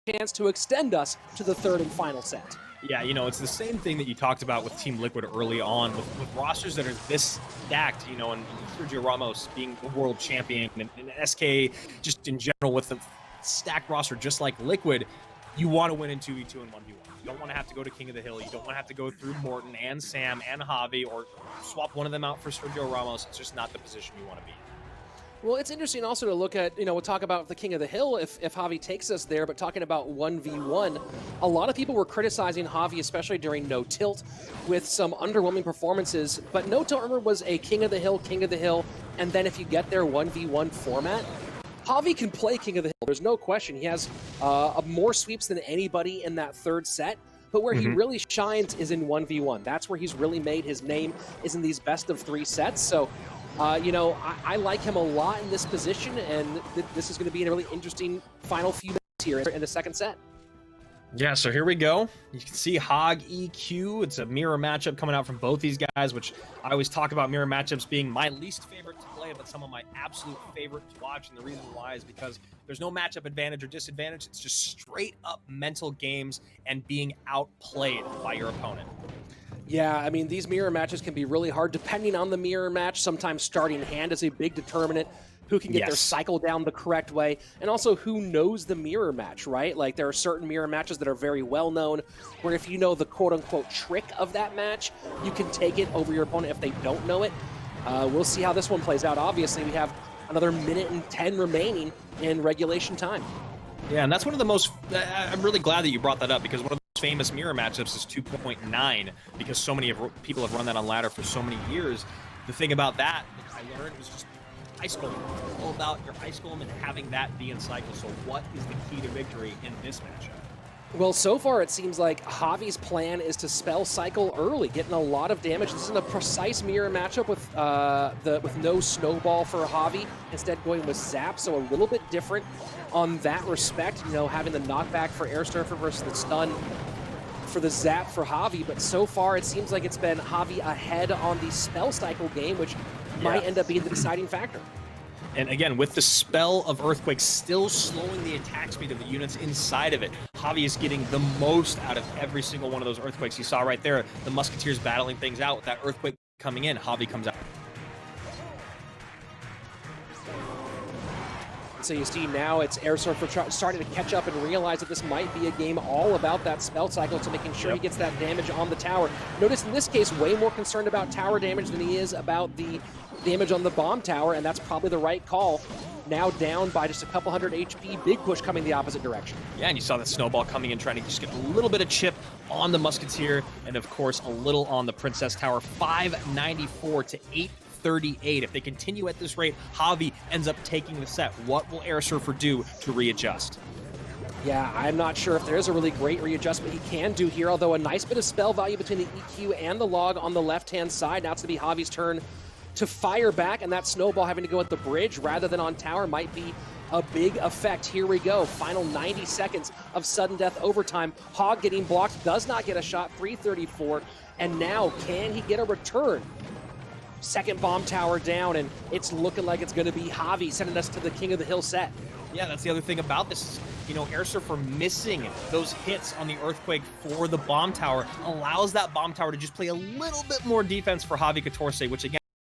chance to extend us to the third and final set. Yeah, you know, it's the same thing that you talked about with Team Liquid early on, with rosters that are this stacked, you know, and Sergio Ramos being the world champion, and SK just in general with the stacked roster just like Liquid. You want to win in 2v2 and 1v1. You don't want to have to go to King of the Hill. You don't want to have to go through Morten and Sam and Javi, or swap one of them out for Sergio Ramos. It's just not the position you want to be in. Well, it's interesting also to look at, we'll talk about the King of the Hill if Javi takes us there, but talking about 1v1, a lot of people were criticizing Javi, especially during No Tilt, with some underwhelming performances. But No Tilt, remember, was a King of the Hill, and then if you get their 1v1 format, Javi can play King of the Hill. There's no question. He has more sweeps than anybody in that third set. But where he really shines is in 1v1. That's where he's really made his name, is in these best of 3 sets. So, I like him a lot in this position, and this is going to be a really interesting final few minutes here in the second set. Yeah, so here we go. You can see Hog EQ. It's a mirror matchup coming out from both these guys, which I always talk about mirror matchups being my least favorite to play, but some of my absolute favorite to watch. And the reason why is because there's no matchup advantage or disadvantage. It's just straight up mental games and being outplayed by your opponent. Yeah, I mean, these mirror matches can be really hard depending on the mirror match. Sometimes starting hand is a big determinant. Who can get their cycle down the correct way, and also who knows the mirror match, right? Like, there are certain mirror matches that are very well known, where if you know the quote-unquote trick of that match, you can take it over your opponent if they don't know it. We'll see how this one plays out. Obviously, we have another minute and 10 remaining in regulation time. Yeah, and that's one of the most... I'm really glad that you brought that up, because one of the most famous mirror matchups is 2.9, because so many people have run that on ladder for so many years. The thing about that I learned was just ice golem. It's all about your ice golem and having that be in cycle. So what is the key to victory in this matchup? Well, so far it seems like Javi's plan is to spell cycle early, getting a lot of damage. This is a precise mirror matchup with no snowball for Javi, instead going with zap, so a little bit different on that respect. Having the knockback for Airsurfer versus the stun for the zap for Javi. But so far it seems like it's been Javi ahead on the spell cycle game, which might end up being the deciding factor. And again, with the spell of Earthquake still slowing the attack speed of the units inside of it, Javi is getting the most out of every single one of those Earthquakes. You saw right there, the Musketeers battling things out. With that Earthquake coming in, Javi comes out. So you see now it's Airsurfer starting to catch up and realize that this might be a game all about that spell cycle, to making sure he gets that damage on the tower. Notice in this case, way more concerned about tower damage than he is about the damage on the bomb tower, and that's probably the right call. Now down by just a couple hundred HP, big push coming the opposite direction. Yeah, and you saw the snowball coming in, trying to just get a little bit of chip on the Musketeer, and of course a little on the Princess Tower. 594 to 838. If they continue at this rate, Javi ends up taking the set. What will Airsurfer do to readjust? Yeah, I'm not sure if there is a really great readjustment he can do here, although a nice bit of spell value between the EQ and the log on the left-hand side. Now it's going to be Javi's turn to fire back, and that snowball having to go at the bridge rather than on tower might be a big effect. Here we go. Final 90 seconds of sudden death overtime. Hog getting blocked, does not get a shot, 334, and now can he get a return? Second bomb tower down, and it's looking like it's going to be Javi sending us to the King of the Hill set. Yeah, that's the other thing about this. Airsurfer missing those hits on the Earthquake for the bomb tower allows that bomb tower to just play a little bit more defense for Javi14, which again,